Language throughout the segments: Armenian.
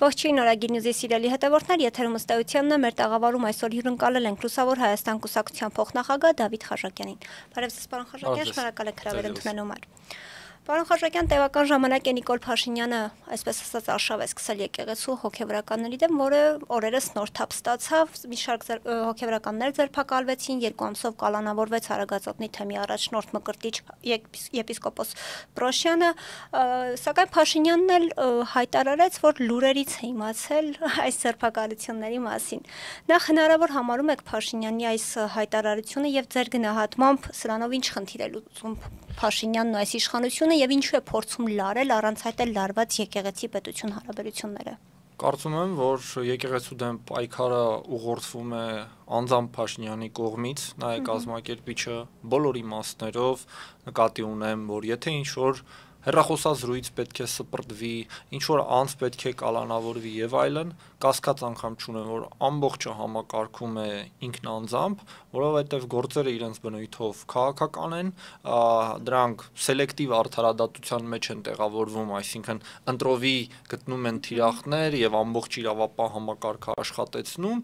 Ողջույն Օրագիր Նյուզի սիրելի հետևորդներ, եթերում ըստ էությանն է մեր տաղավարում այսօր հյուրընկալել ենք Լուսավոր Հայաստան կուսակցության փոխնախագահ Դավիթ Խաչատյանին։ Բարև ձեզ, պարոն Խաչատյան, շնորհակալ եք հրավեր ընդունելու համար։ Պարոն Խաչատյան, տևական ժամանակ է Նիկոլ Փաշինյանը, այսպես ասած, արշավ է սկսել եկեղեցու հոգևորականների դեմ, որը օրերս նոր թափ ստացավ, մի շարք հոգևորականներ ձերբակալվեցին, 2 ամսով կալանավորվեց Արագածոտնի թեմի առաջնորդ Մկրտիչ եպիսկոպոս Պրոշյանը, սակայն Փաշինյանն էլ հայտարարեց, որ լուրերից է իմացել այս ձերբակալությունների մասին։ Նախ հնարավոր համարում եք Փաշինյանի այս հայտարարությունը եւ ձեր գնահատմամբ սրանով ինչ խնդիր է լուծում Փաշինյանն ու այս իշխանությունը եւ ինչու է փորձում լարել առանց այդ էլ լարված եկեղեցի պետություն հարաբերությունները։ Կարծում եմ, որ եկեղեցու դեմ պայքարը ուղղորդվում է անձամբ Փաշինյանի կողմից, նա է կազմակերպիչը բոլոր իմաստներով, նկատի ունեմ, որ եթե ինչ-որ հեռախոսազրույց պետք է սպրտվի, ինչ-որ անձ պետք է կալանավորվի եւ այլն, կասկած անգամ չունեմ, որ ամբողջը համակարգում է ինքն անձամբ, որովհետեւ գործերը իրենց բնույթով քաղաքական են, դրանք սելեկտիվ արդարադատության մեջ են տեղավորվում, այսինքն ընտրովի գտնում են թիրախներ եւ ամբողջ իրավապահ համակարգը աշխատեցնում,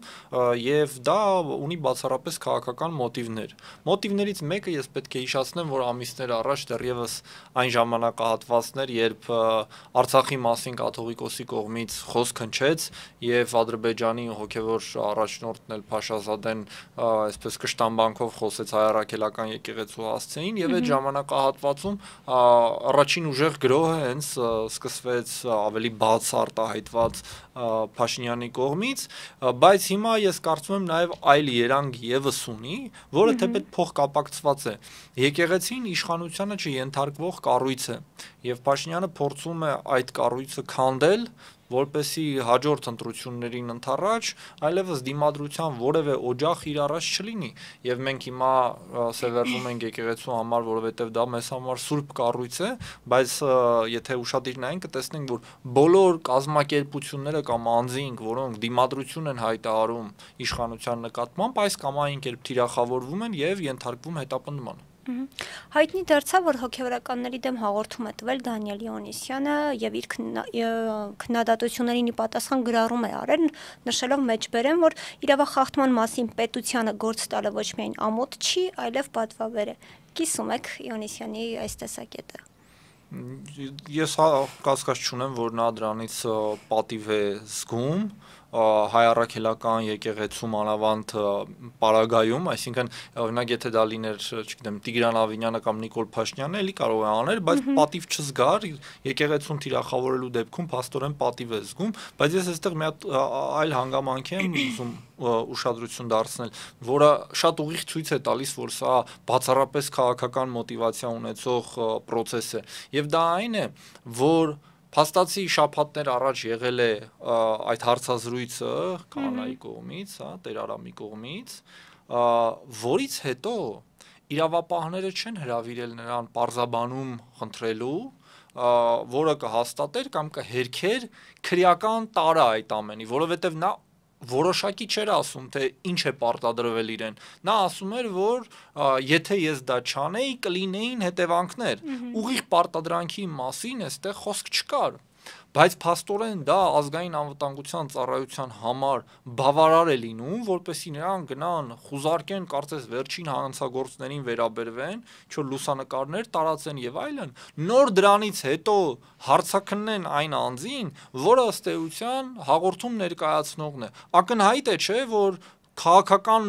եւ դա ունի բացառապես քաղաքական մոտիվներ։ Մոտիվներից մեկը ես պետք է հիշեցնեմ, որ ամիսներ առաջ դեռևս այն ժամանակահատվածներ, երբ Արցախի մասին կաթողիկոսի կողմից խոսք հնչեց եւ Ադրբեջանի հոգեվոր առաջնորդն էլ Փաշազադեն այսպես կշտամբանքով խոսեց հայ-առաքելական եկեղեցու հասցեին եւ այդ ժամանակահատվածում առաջին ուժեղ գրոհը հենց սկսվեց ավելի բաց արտահայտված Փաշինյանի կողմից, բայց հիմա ես կարծում եմ նաեւ այլ երանգ եւս ունի, որը թեպետ փոխկապակցված է։ Եկեղեցին իշխանությանը չենթարկվող կառույց է եւ Փաշինյանը փորձում է այդ կառույցը քանդել, որպեսի հաջորդ ընտրություններին ընթառաջ այլևս դիմադրության որևէ օջախ իր առաջ չլինի եւ մենք հիմա սևեռվում ենք եկեղեցու համար, որովհետեւ դա մեզ համար սուրբ կառույց է, բայց եթե ուշադիր նայենք կտեսնենք, որ բոլոր կազմակերպությունները կամ անձինք, որոնք դիմադրություն են հայտարարում իշխանության նկատմամբ, այս կամ այն կերպ թիրախավորվում են եւ ենթարկվում հետապնդման։ Հայտնի դարձավ, որ հոգևորականների դեմ հաղորդում է տվել Դանիել Իոնիսյանը եւ իր քննադատություններին ի պատասխան գրառում է արել, նշելով մեջբերեն, որ իրավախախտման մասին պետությանը գործ տալը ոչ միայն ամոթ չի, այլև պատվաբեր է։ Կիսում եք Իոնիսյանի այս տեսակետը։ Ես կասկած չունեմ, որ նա դրանից պատիվ է զգում հայ-առաքելական եկեղեցու մանավանդ պարագայում, այսինքն օրինակ եթե դա լիներ, չգիտեմ, Տիգրան Ավինյանը կամ Նիկոլ Փաշինյանը, էլի կարող է անել, բայց պատիվ չզգար, եկեղեցուն թիրախավորելու դեպքում փաստորեն պատիվ է զգում, բայց ես այստեղ մի հատ այլ հանգամանք եմ ուզում ուշադրություն դարձնել, որը շատ ուղիղ ցույց է տալիս, որ սա բացառապես քաղաքական մոտիվացիա ունեցող process է, եւ դա այն է, որ Փաստացի շաբաթներ առաջ եղել է այդ հարցազրույցը Կանայի կողմից, Տեր Արամի կողմից, որից հետո իրավապահները չեն հրավիրել նրան պարզաբանում խնդրելու, որը կհաստատեր կամ կհերքեր քրեական տարը այդ ամենի, որովհետև նա որոշակի չէր ասում, թե ինչ է պարտադրվել իրեն, նա ասում էր, որ եթե ես դա չանեի, կլինեին հետևանքներ, ուղիղ պարտադրանքի մասին այստեղ խոսք չկար, բայց փաստորեն դա ազգային անվտանգության ծառայության համար բավարար է լինում, որպեսզի նրանք գնան խուզարկեն, կարծես վերջին հանցագործներին վերաբերվեն, ինչ-որ լուսանկարներ տարածեն եւ այլն, նոր դրանից հետո հարցաքննեն այն անձին, որը ըստ էության հաղորդում ներկայացնողն է։ Ակնհայտ է, չէ, որ քաղաքական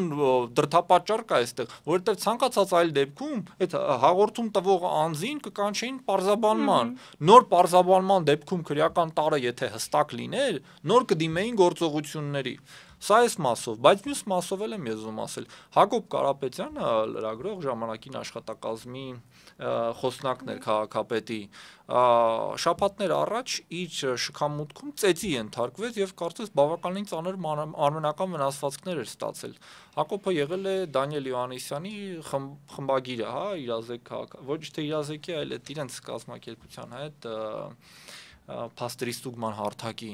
դրդապատճառ կա այստեղ, որովհետև ցանկացած այլ դեպքում այդ հաղորդում տվող անձին կկանչեին պարզաբանման, նոր պարզաբանման դեպքում քրեական տարը եթե հստակ լիներ, նոր կդիմեին գործողությունների։ Սա էս մասով, բայց մյուս մասով էլ եմ ես ուզում ասել, Հակոբ Կարապետյանը լրագրող ժամանակին աշխատակազմի խոսնակն էր քաղաքապետի, շաբաթներ առաջ իր շքամուտքում ծեծի ենթարկվեց եւ կարծես բավականին ծանր արմենական վնասվածքներ էր ստացել։ Հակոբը եղել է Դանիել Իոաննիսյանի խմբագիրը, իրազեկ ոչ թե իրազեկի, այլ այդ իրենց կազմակերպության հետ փաստերի ստուգման հարթակի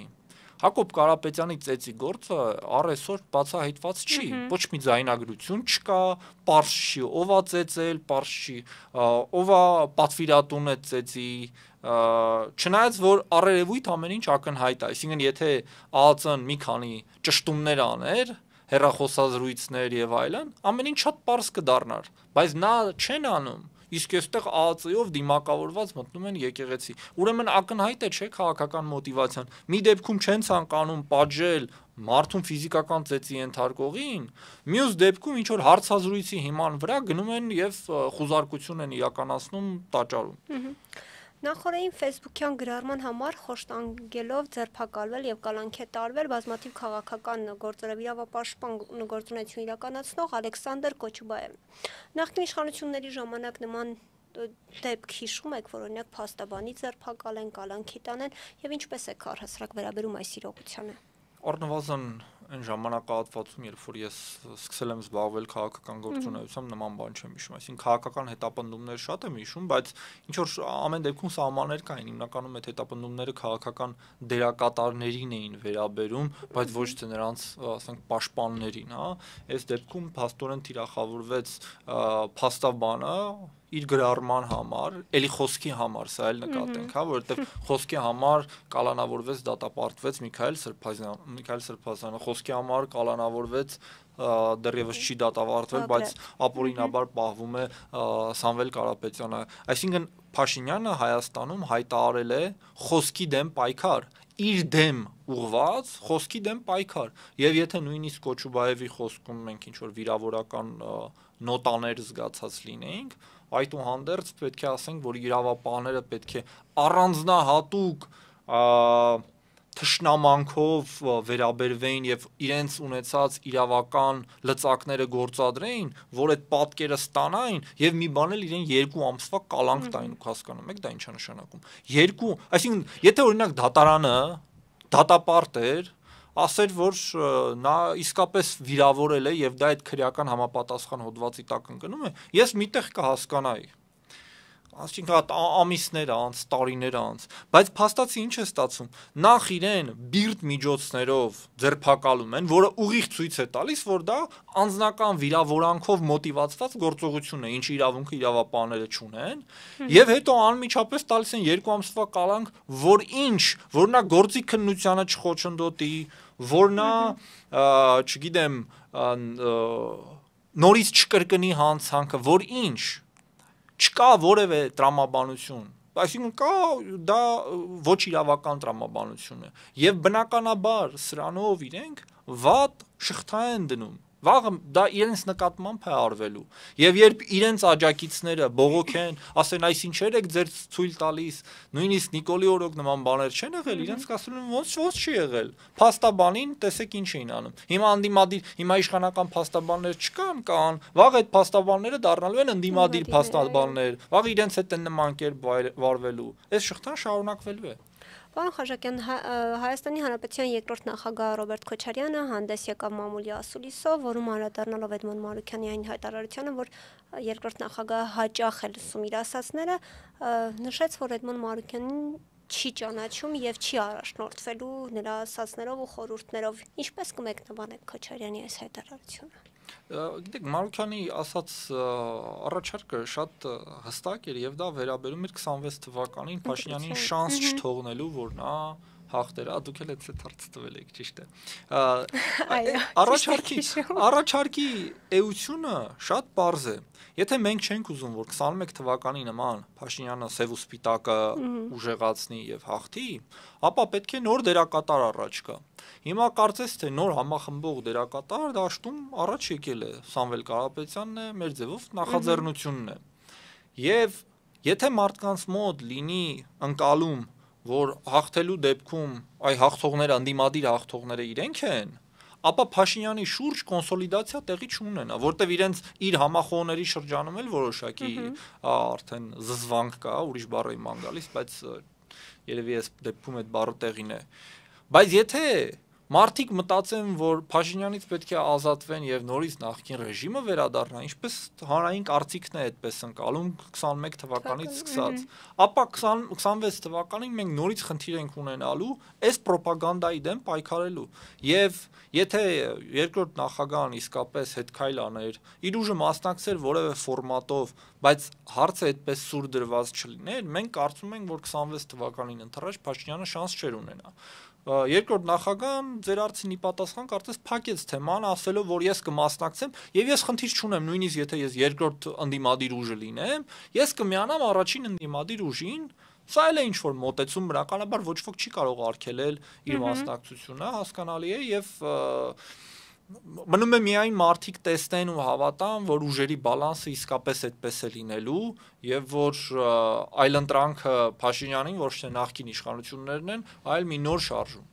Հակոբ Կարապետյանի ծեծի գործը առեսօր բացահայտված չի, ոչ մի ձայնագրություն չկա, պարզ չի ով է ծեծել, պարզ չի ով է պատվիրատուն է ծեծի, չնայած որ առերևույթ ամեն ինչ ակնհայտ է, այսինքն եթե ԱԱԾ-ն մի քանի ճշտումներ աներ, հեռախոսազրույցներ եւ այլն, ամեն ինչ շատ պարզ կդառնար, բայց նա չեն անում, իսկ այստեղ ԱԱԾ-ով դիմակավորված մտնում են եկեղեցի։ Ուրեմն ակնհայտ է, չէ, քաղաքական մոտիվացիան։ Մի դեպքում չեն ցանկանում պատժել մարդուն ֆիզիկական ծեծի ենթարկողին, մյուս դեպքում ինչ որ հարցազրույցի հիման վրա գնում են եւ խուզարկություն են իրականացնում տաճարում։ Նախորդին Facebook-յան գրառման համար խոշտանգելով ձերբակալվել եւ կալանքի տարվել բազմաթիվ քաղաքական գործերով իրավապաշտպան գործունեություն իրականացնող Ալեքսանդր Կոչուբաևը։ Նախկին իշխանությունների ժամանակ նման դեպք հիշում եք, որ օրինակ փաստաբանի ձերբակալեն, կալանքի տանեն եւ ինչպես է առհասարակ վերաբերում այս իրողությանը։ Առնվազն այն ժամանակահատվածում, երբ որ ես սկսել եմ զբաղվել քաղաքական գործունեությամբ, նման բան չեմ հիշում, այսինքն քաղաքական հետապնդումներ շատ եմ հիշում, բայց ինչ որ ամեն դեպքում սահմաններ կային, հիմնականում այդ հետապնդումները քաղաքական դերակատարներին էին վերաբերում, բայց ոչ թե նրանց, ասենք, պաշտպաններին, հա, այս դեպքում փաստորեն թիրախավորվեց փաստաբանը իր գրառման համար, էլի խոսքի համար, սա էլ նկատենք, հա, որովհետև խոսքի համար կալանավորվեց, դատապարտվեց Միքայել Սրբազյանը, խոսքի համար կալանավորվեց, դեռևս չի դատավարտվել, բայց ապօրինաբար պահվում է Սամվել Կարապետյանը։ Այսինքն Փաշինյանը Հայաստանում հայտարարել է խոսքի դեմ պայքար, իր դեմ ուղված խոսքի դեմ պայքար, եւ եթե նույնիսկ Կոչուբաևի խոսքում մենք ինչ որ վիրավորական նոտաներ զգացած լինեինք, այդուհանդերձ պետք է ասենք, որ իրավապահները պետք է առանձնահատուկ թշնամանքով վերաբերվեին եւ իրենց ունեցած իրավական լծակները գործադրեին, որ այդ պատկերը ստանային եւ մի բան էլ իրեն 2 ամսվա կալանք տային, ու հասկանում եք դա ինչ է նշանակում։ 2, այսինքն եթե օրինակ դատարանը դատապարտ էր, ասեր, որ նա իսկապես վիրավորել է եւ դա այդ քրեական համապատասխան հոդվածի տակ ընկնում է, ես միտեղ կհասկանայի։ Այսինքն ամիսներ անց, տարիներ անց, բայց փաստացի ինչ է ստացվում, նախ իրեն բիրտ միջոցներով ձերբակալում են, որը ուղիղ ցույց է տալիս, որ դա անձնական վիրավորանքով մոտիվացված գործողություն է, ինչ իրավունքը իրավապահները չունեն, եւ հետո անմիջապես տալիս են 2 ամսվա կալանք, որ նա գործի քննությանը չխոչընդոտի, որ նա, չգիտեմ, նորից չկրկնի հանցանքը, որ ինչ չկա որևէ տրամաբանություն, այսինքն կա դա ոչ իրավական տրամաբանություն է եւ բնականաբար սրանով իրենք վատ շղթա են դնում, վաղը դա իրենց նկատմամբ է արվելու եւ երբ իրենց աջակիցները բողոքեն, ասեն այս ինչեր եք ձեր ցույլ տալիս, նույնիսկ Նիկոլի օրոք նման բաներ չեն եղել, իրենց կասում են ոնց չի եղել, փաստաբանին տեսեք ինչ էին անում, հիմա անդիմադիր, հիմա իշխանական փաստաբաններ կան, վաղ այդ փաստաբանները դառնալու են անդիմադիր փաստաբաններ, վաղ իրենց հետ են նման կերպ վարվելու, այս շղթան շարունակվելու է։ Պարոն Խաչատյան, Հայաստանի Հանրապետության երկրորդ նախագահ Ռոբերտ Քոչարյանը հանդես եկավ մամուլի ասուլիսով, որում անդրադառնալով Էդմոն Մարուքյանի այն հայտարարությանը, որ երկրորդ նախագահը հաճախ է լսում իր ասածները, նշեց, որ Էդմոն Մարուքյանին չի ճանաչում եւ չի առաջնորդվելու նրա ասածներով ու խորհուրդներով։ Ինչպես կմեկնաբանեք Քոչարյանի այս հայտարարությունը։ Գիտեք, Մարուքյանի ասած առաջարկը շատ հստակ էր եւ դա վերաբերում էր 26 թվականին Փաշինյանին շանս չթողնելու, որ նա հաղթեր, դուք էլ այդ հարցը տվել եք, ճիշտ է։ Առաջարկի էությունը շատ պարզ է։ Եթե մենք չենք ուզում, որ 21 թվականի նման Փաշինյանը սև ու սպիտակը ուժեղացնի եւ հաղթի, ապա պետք է նոր դերակատար առաջ գա։ Հիմա կարծես թե նոր համախմբող դերակատար դաշտում առաջ եկել է Սամվել Կարապետյանն է, մեր ձևով նախաձեռնությունն է։ Եվ եթե մարդկանց մոտ լինի ընկալում, որ հաղթելու դեպքում այ հաղթողները, անդիմադիր հաղթողները իրենք են, ապա Փաշինյանի շուրջ կոնսոլիդացիա տեղի չունենա, որտեվ իրենց իր համախոհների շրջանում էլ որոշակի արդեն զզվանք կա, ուրիշ բառ իմ ան գալիս, բայց երևի այս դեպքում այդ բառը տեղին է։ Բայց եթե մարդիկ մտածեն, որ Փաշինյանից պետք է ազատվեն եւ նորից նախկին ռեժիմը վերադառնա, ինչպես հանրային կարծիքն է այդպես ընկալում 21 թվականից սկսած, ապա 26 թվականին մենք նորից խնդիր ենք ունենալու այս ռոպագանդայի դեմ պայքարելու եւ եթե երկրորդ նախագահան իսկապես հետքայլ աներ, իր ուժը մասնակցեր որևէ ֆորմատով, բայց հարցը այդպես սուր դրված չլիներ, մենք կարծում ենք, որ 26 թվականին ընթരാճ Փաշինյանը շանս չէր ունենա։ Երկրորդ նախագահան ձեր հարցին ի պատասխան կարծես փակեց թեման, ասելով, որ ես կմասնակցեմ եւ ես խնդիր չունեմ, նույնիսկ եթե ես երկրորդ ընդդիմադիր ուժը լինեմ, ես կմիանամ առաջին ընդդիմադիր ուժին։ Սա էլ է ինչ որ մոտեցում, բնականաբար ոչ ոք չի կարող արգելել իր մասնակցությունը, հասկանալի է եւ մնում է միայն մարդիկ տեսնեն ու հավատան, որ ուժերի բալանսը իսկապես այդպես է լինելու եւ որ այլընտրանքը Փաշինյանին ոչ թե նախկին իշխանություններն են, այլ մի նոր շարժում։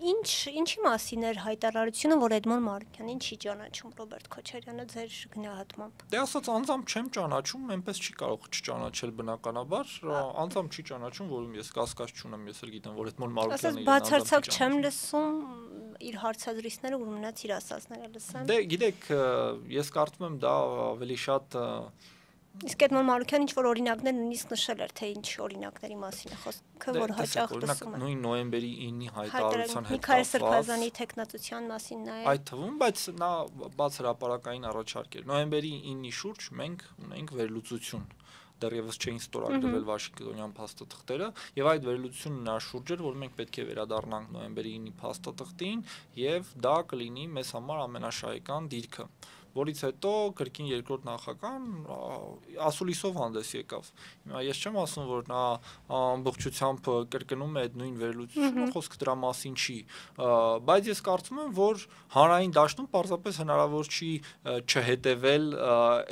Ինչի մասին էր հայտարարությունը, որ Էդմոն Մարուկյանին չի ճանաչում Ռոբերտ Քոչարյանը ձեր գնահատմամբ։ Դե ասած անձամբ չեմ ճանաչում, այնպես չի կարող չճանաչել բնականաբար, անձամբ չի ճանաչում, որում ես կասկած չունեմ, ես էլ գիտեմ, որ Էդմոն Մարուկյանը բացարձակ չեմ լսում իր հարցազրույցները, որ մնաց իր ասածները լսեմ։ Դե գիտեք, ես կարծում եմ դա ավելի շատ Իսկ Էդմոն Մարուկյանը ինչ-որ օրինակներ նույնիսկ նշել էր, թե ինչ օրինակների մասին է խոսքը, որ հաճախ լսում են։ Նույն նոյեմբերի 9-ի հայտարարության հետ Միքայել Սրբազանի թեկնածության մասին նաև։ Այդ թվում, բայց նա բաց հրապարակային առաջարկ էր։ Նոյեմբերի 9-ի շուրջ մենք ունենք վերլուծություն։ Դեռևս չէին ստորագրվել Վաշինգտոնյան փաստաթղթերը, եւ այդ վերլուծությունը նա շուրջ էր, որ մենք պետք է վերադառնանք նոյեմբերի 9-ի փաստաթղթին, եւ դա կլինի մեզ համար ամենաշահեկան դիրքը, որից հետո կրկին երկրորդ նախագահան ասուլիսով հանդես եկավ։ Հիմա ես չեմ ասում, որ նա ամբողջությամբ կրկնում է այդ նույն վերլուծությունը, խոսքը դրա մասին չի, բայց ես կարծում եմ, որ հանրային դաշտում պարզապես հնարավոր չի չհետևել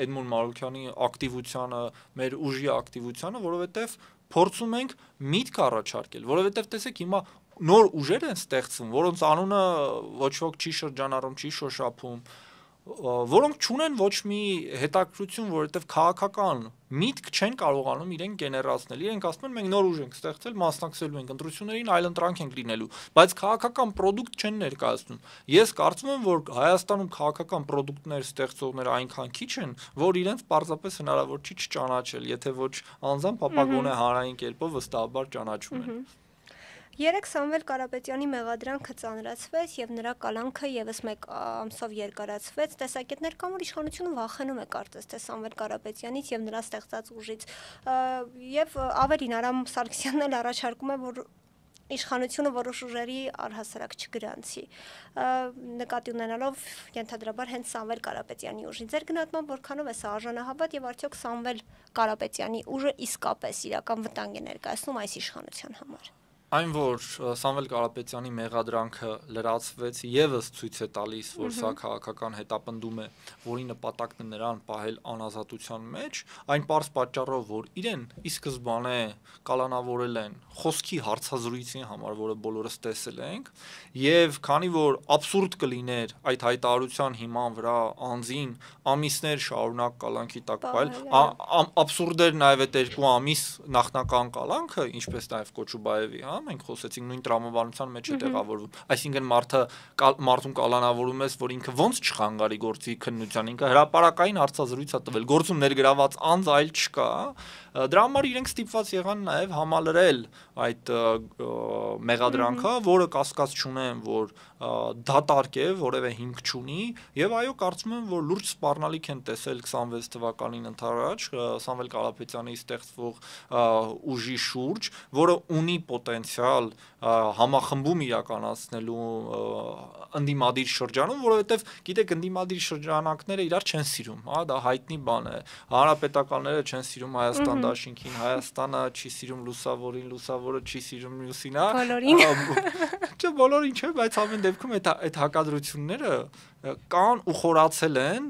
Էդմոն Մարուկյանի ակտիվությանը, մեր ուժի ակտիվությանը, որովհետև փորձում ենք միտք առաջարկել, որովհետև տեսեք հիմա նոր ուժեր են ստեղծվում, որոնց անունը ոչ ոք չի շրջանառում, չի շոշափում, որոնք չունեն ոչ մի հետաքրություն, որովհետև քաղաքական միտք չեն կարողանում իրենք գեներացնել։ Իրենք ասում են մենք նոր ուժ ենք ստեղծել, մասնակցելու ենք ընտրություններին, այլընտրանք ենք լինելու, բայց քաղաքական product չեն ներկայացնում։ Ես կարծում եմ, որ Հայաստանում քաղաքական product-ներ ստեղծողները այնքան քիչ են, որ իրենց պարզապես հնարավոր չի չճանաչել, եթե ոչ անձամբ, ապա գոնե հանրային կերպով վստահաբար ճանաչում են։ Երեք Սամվել Կարապետյանի մեղադրանքը ծանրացվեց եւ նրա կալանքը եւս մեկ ամսով երկարացվեց։ Տեսակետներ կան, որ իշխանությունը վախենում է կարծես թե Սամվել Կարապետյանից եւ նրա ստեղծած ուժից։ Եվ ավելին Արամ Սարգսյանն էլ առաջարկում է, որ իշխանությունը որոշ ուժերի առհասարակ չգրանցի։ Նկատի ունենալով ենթադրաբար հենց Սամվել Կարապետյանի ուժի։ Ձեր գնահատմամբ որքանով է սա արժանահավատ եւ արդյոք Սամվել Կարապետյանի ուժը իսկապես իրական վտանգ է ներկայացնում այս իշխանության համար։ Այն որ Սամվել Կարապետյանի մեղադրանքը լրացվեց եւս ցույց է տալիս, որ սա քաղաքական հետապնդում է, որի նպատակն է նրան պահել անազատության մեջ, այն պարզ պատճառով, որ իրեն ի սկզբանե կալանավորել են խոսքի հարցազրույցի համար, որը բոլորս տեսել ենք, եւ քանի որ абսուրդ կլիներ այդ հայտարարության հիման վրա անձին ամիսներ շարունակ կալանքի տակ պահել, абսուրդ էր նաեւ այդ 2 ամիս նախնական կալանքը, ինչպես նաեւ Կոչուբաևի, հա մենք խոսեցինք նույն տրամաբանության մեջ է տեղավորվում, այսինքն մարդուն կալանավորում ես, որ ինքը ոնց չխանգարի գործի քննության, ինքը հրապարակային հարցազրույց է տվել, գործում ներգրաված անձ այլ չկա, դրա համար իրենք ստիպված եղան նաև համալրել այդ մեղադրանքը, որը կասկած չունեմ, որ դատարկ է, որևէ հիմք չունի, եւ այո, կարծում եմ, որ լուրջ սպառնալիք են տեսել 26 թվականին ընթരാճ Սամվել Կարապետյանի ստեղծվող ուժի շուրջ, որը ունի պոտենցիալ համախմբում իրականացնելու ընդդիմադիր շրջանում, որովհետև գիտեք ընդդիմադիր շրջանակները իրար չեն սիրում, հա, դա հայտնի բան է։ Հանրապետականները չեն սիրում Հայաստան դաշինքին, Հայաստանը չի սիրում լուսավորին, լուսավորը չի սիրում մյուսին, հա։ Բոլորին։ Չէ, բոլորին չէ, բայց ամեն դեպքում այդ հակադրությունները կան ու խորացել են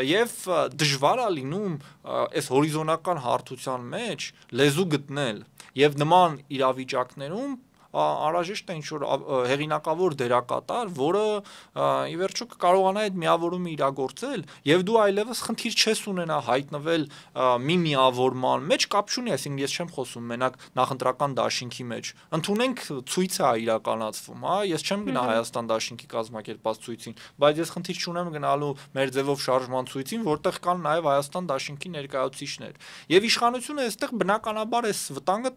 եւ դժվար է լինում այս հորիզոնական հարթության մեջ լեզու գտնել եւ նման իրավիճակներում անհրաժեշտ է ինչ-որ հեղինակավոր դերակատար, որը ի վերջո կկարողանա այդ միավորումը իրագործել, եւ դու այլևս խնդիր չես ունենա հայտնվել մի միավորման մեջ, կապ չունի, այսինքն ես չեմ խոսում մենակ նախընտրական դաշինքի մեջ։ Ընդունենք ցույց է իրականացվում, հա, ես չեմ գնա Հայաստան դաշինքի կազմակերպած ցույցին, բայց ես խնդիր չունեմ գնալու մեր ձևով շարժման ցույցին, որտեղ կան նաեւ Հայաստան դաշինքի ներկայացուցիչներ։ Եվ իշխանությունը այստեղ բնականաբար այս վտանգը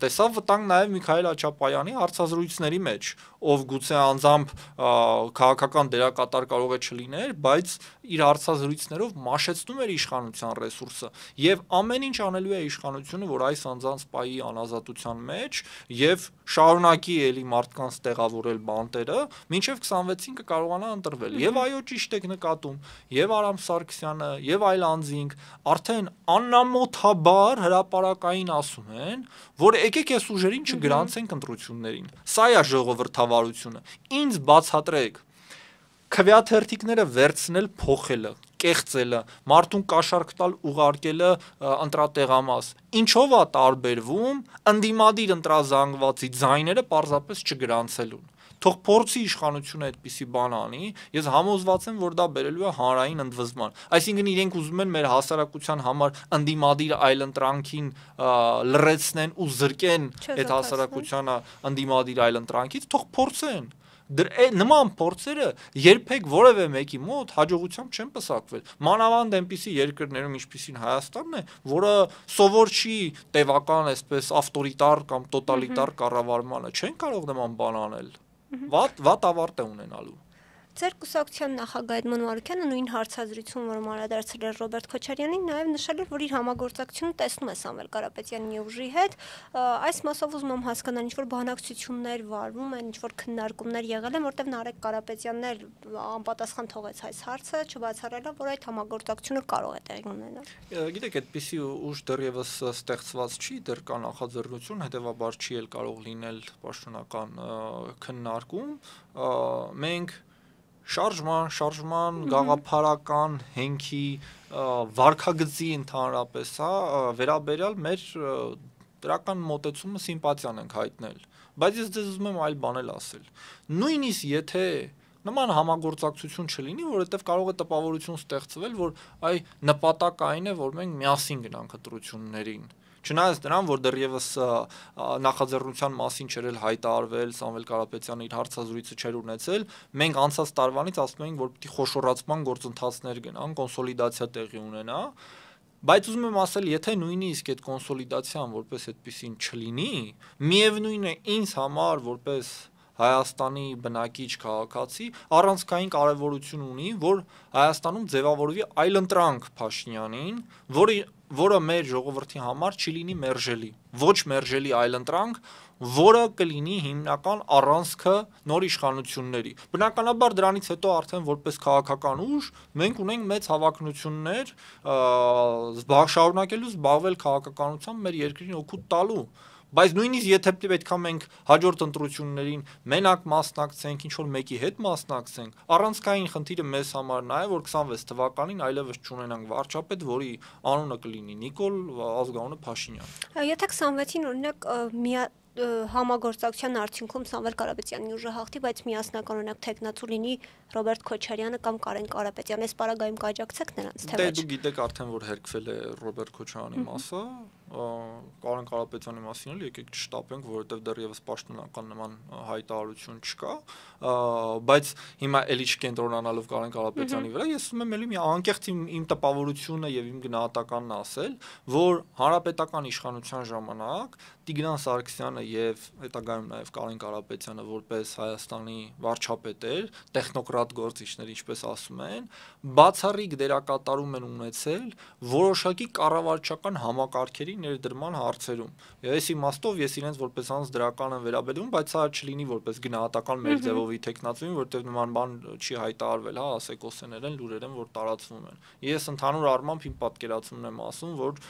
տեսավ վտանգ նաեւ Միքայել Աչապայանի հարցազրույցների մեջ, ով գուցե անձամբ քաղաքական դերակատար կարող է չլիներ, բայց իր հարցազրույցներով մաշեցնում էր իշխանության ռեսուրսը եւ ամեն ինչ անելու է իշխանությունը, որ այս անձանց պայի անազատության մեջ եւ շարունակի էլի մարդկանց տեղավորել բանտերը, մինչեւ 26-ին կկարողանա ընտրվել։ Եվ այո, ճիշտ եք նկատում, եւ Արամ Սարգսյանը, եւ այլ անձինք արդեն աննամոթաբար հրապարակային ասում են, որ եկեք այս ուժերին չգրանցենք ընտրություններին։ Սա է ժողովրդավարությունը։ Ինձ բացատրեք քվեաթերթիկները վերցնել, փոխելը, կեղծելը, մարդուն կաշառք տալ, ուղարկելը ընտրատեղամաս։ Ինչով է տարբերվում ընդդիմադիր ընտրազանգվածի ձայները պարզապես չգրանցելուն։ Թող փորձի իշխանությունը այդպիսի բան անի, ես համոզված եմ, որ դա բերելու է հանրային ընդվզման։ Այսինքն իրենք ուզում են մեր հասարակության համար ընդդիմադիր այլընտրանքին լրացնեն ու զրկեն այդ հասարակությանը ընդդիմադիր այլընտրանքից, թող փորձեն։ Նման փորձերը երբեք որևէ մեկի մոտ հաջողությամբ չեն պսակվել։ Մանավանդ այնպիսի երկրներում, ինչպիսին Հայաստանն է, որը սովոր չի տևական այսպես ավտորիտար կամ տոտալիտար կառավարմանը, չեն կարող նման բան անել։ Վատ ավարտ է ունենալու։ Ձեր կուսակցության նախագահ Էդմոն Մարուկյանը նույն հարցազրույցում, որ անդրադարձել էր Ռոբերտ Քոչարյանին, նաև նշել էր, որ իր համագործակցությունը տեսնում է Սամվել Կարապետյանի ուժի հետ, այս մասով ուզում եմ հասկանալ, ինչ-որ բանակցություններ վարվում են, ինչ-որ քննարկումներ եղել են, որտեղ Նարեկ Կարապետյանն էլ անպատասխան թողեց այս հարցը, չբացառելով, որ այդ համագործակցությունը կարող է տեղի ունենալ։ Գիտեք, այդպիսի ուժ դեռևս ստեղծված չի, դեռ կա նախաձեռնություն, հետևաբար չի էլ կարող լինել պաշտոնական քննարկում։ Մենք շարժման գաղափարական հենքի վարքագծի ընդհանրապես, հա, վերաբերյալ մեր դրական մոտեցումը սիմպաթիան ենք հայտնել, բայց ես ձեզ ուզում եմ այլ բան էլ ասել։ Նույնիսկ եթե նման համագործակցություն չլինի, որովհետև կարող է տպավորություն ստեղծվել, որ այ նպատակը այն է, որ մենք միասին գնանք ընտրություններին։ Չնայած դրան, որ դեռևս նախաձեռնության մասին չէր էլ հայտարարվել, Սամվել Կարապետյանը իր հարցազրույցը չէր ունեցել, մենք անցած տարվանից ասում էինք, որ պիտի խոշորացման գործընթացներ գնան, կոնսոլիդացիա տեղի ունենա, բայց ուզում եմ ասել, եթե նույնիսկ այդ կոնսոլիդացիան որպես այդպեսին չլինի, միևնույն է ինձ համար որպես Հայաստանի բնակիչ քաղաքացի առանցքային կարևորություն ունի, որ Հայաստանում ձևավորվի այլընտրանք Փաշինյանին, որը մեր ժողովրդի համար չի լինի մերժելի, ոչ մերժելի այլընտրանք, որը կլինի հիմնական առանցքը նոր իշխանությունների։ Բնականաբար դրանից հետո արդեն որպես քաղաքական ուժ մենք ունենք մեծ հավակնություններ շարունակելու զբաղվել քաղաքականությամբ մեր երկրին օգուտ տալու։ Բայց նույնիսկ եթե պետքա մենք հաջորդ ընտրություններին մենակ մասնակցենք, ինչ որ մեկի հետ մասնակցենք, առանցքային խնդիրը մեզ համար նա է, որ 26 թվականին այլևս չունենանք վարչապետ, որի անունը կլինի Նիկոլ, ազգանունը Փաշինյան։ Եթե 26-ին օրինակ համագործակցության արդյունքում Սամվել Կարապետյանի ուժը հաղթի, բայց միասնական օրինակ տեխնացու լինի Ռոբերտ Քոչարյանը կամ Կարեն Կարապետյանը, այս պարագայում կաջակցեք նրանց, թե ոչ։ Դե դու գիտեք արդեն, որ հերկվել է Ռոբերտ Քոչարյանի մասը, Կարեն Կարապետյանի մասին էլ եկեք չշտապենք, որովհետև դեռևս պաշտոնական նման հայտարարություն չկա, բայց հիմա էլի չկենտրոնանալով Կարեն Կարապետյանի վրա, ես ուզում եմ էլի մի անկեղծ իմ տպավորությունը եւ իմ գնահատականն ասել, որ հանրապետական իշխանության ժամանակ Տիգրան Սարգսյանը եւ հետագայում նաեւ Կարեն Կարապետյանը որպես Հայաստանի վարչապետեր, տեխնոկրատ գործիչներ, ինչպես ասում են, բացառիկ դերակատարում են ունեցել որոշակի կառավարչական համակարգերի ներդրման հարցերում։ Այս իմաստով ես իրենց որպես անձ դրական եմ վերաբերում, բայց սա չլինի որպես գնահատական մեր ձևովի տեխնացուին, որտեղ նման բան չի հայտարարվել, հա, ասեկոսեներ են, լուրեր են, որ տարածվում են։ Ես ընդհանուր առմամբ իմ պատկերացումն եմ ասում, որ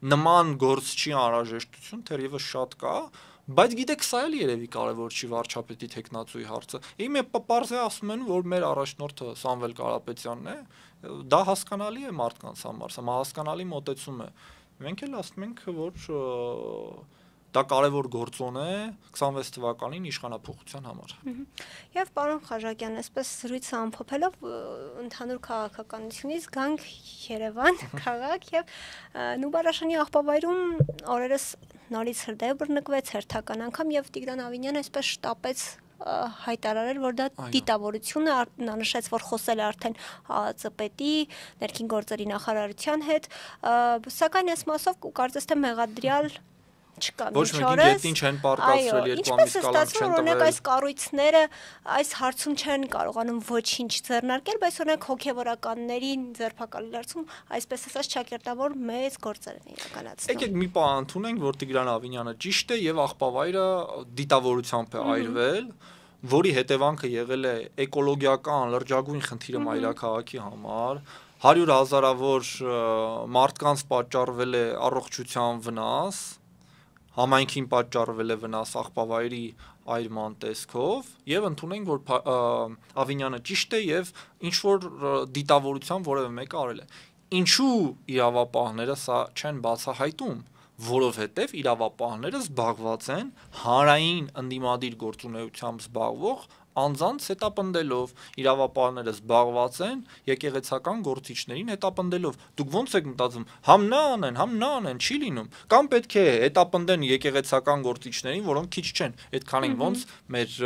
նման գործչի անհրաժեշտություն թերևս շատ կա, բայց գիտեք, սա էլ երևի կարևոր չի վարչապետի տեխնացուի հարցը։ Իմը պարզ է ասում են, որ մեր առաջնորդը Սամվել Կարապետյանն է, դա հասկանալի է մարդկանց համար, սա հասկանալի մոտեցում է։ Մենք էլ ասում ենք, որ դա կարևոր գործոն է 26 թվականին իշխանափոխության համար։ Եվ պարոն Խաչատյան, այսպես զրույցը ամփոփելով ընդհանուր քաղաքականությունից գանք Երևան քաղաք եւ Նուբարաշանի աղբավայրում օրերս նորից հրդեհ բռնկվեց հերթական անգամ եւ Տիգրան Ավինյանը այսպես շտապեց հայտարարել, որ դա դիտավորություն է, նա նշեց, որ խոսել է արդեն ԱԱԾ-պետի, ներքին գործերի նախարարության հետ, սակայն այս մասով կարծես թե մեղադրյալ չկա ոչ մեկին գետին չեն պարկացրել երկու ամիս կալանք չեն տվել։ Օրինակ այս կառույցները այս հարցում չեն կարողանում ոչինչ ձեռնարկել, բայց օրինակ հոգևորականների ձերբակալի հարցում այսպես ասած ճակերտավոր մեծ գործեր են իրականացնում։ Եկեք մի բան ընդունենք, որ Տիգրան Ավինյանը ճիշտ է եւ աղբավայրը դիտավորությամբ է այրվել, որի հետևանքը եղել է էկոլոգիական լրջագույն խնդիրը մայրաքաղաքի համար, 100,000-ավոր մարդկանց պատճառվել է առողջության վնաս, համայնքին պատճառվել է վնաս աղբավայրի այրման տեսքով եւ ընդունենք, որ Ավինյանը ճիշտ է եւ ինչ որ դիտավորության որևէ մեկը արել է։ Ինչու իրավապահները սա չեն բացահայտում, որովհետեւ իրավապահները զբաղված են հանրային ընդդիմադիր գործունեությամբ զբաղվող անձանց հետապնդելով, իրավապահները զբաղված են եկեղեցական գործիչներին հետապնդելով։ Դուք ոնց եք մտածում, համ նա անեն, չի լինում, կամ պետք է հետապնդեն եկեղեցական գործիչներին, որոնք քիչ չեն, այդքանին ոնց մեր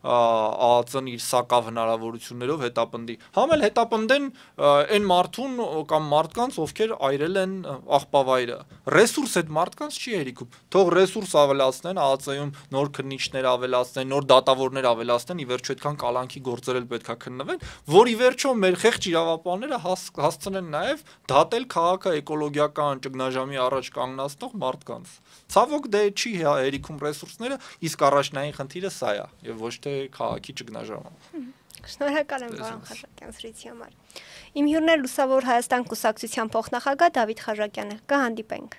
ԱԱԾ-ն իր սակավ հնարավորություններով հետապնդի։ Համ էլ հետապնդեն այն մարդուն կամ մարդկանց, ովքեր այրել են աղբավայրը։ Ռեսուրս այդ մարդկանց չի հերիքում։ Թող ռեսուրս ավելացնեն, ԱԱԾ-ում նոր քննիչներ ավելացնեն, նոր դատավորներ ավելացնեն, ի վերջո այդքան կալանքի գործեր էլ պետքա քննվեն, որ ի վերջո մեր խեղճ իրավապահները հասցնեն նաև դատել քաղաքը էկոլոգիական ճգնաժամի առաջ կանգնացնող մարդկանց։ Ցավոք դե չի հերիքում ռեսուրսները, իսկ առաջնային խնդիրը սա է եւ ոչ թե քաղաքի ճգնաժամը։ Շնորհակալ եմ պարոն Խաչատյան զրույցի համար։ Իմ հյուրն է Լուսավոր Հայաստան կուսակցության փոխնախագահ Դավիթ Խաչատյանը։ Կհանդիպենք։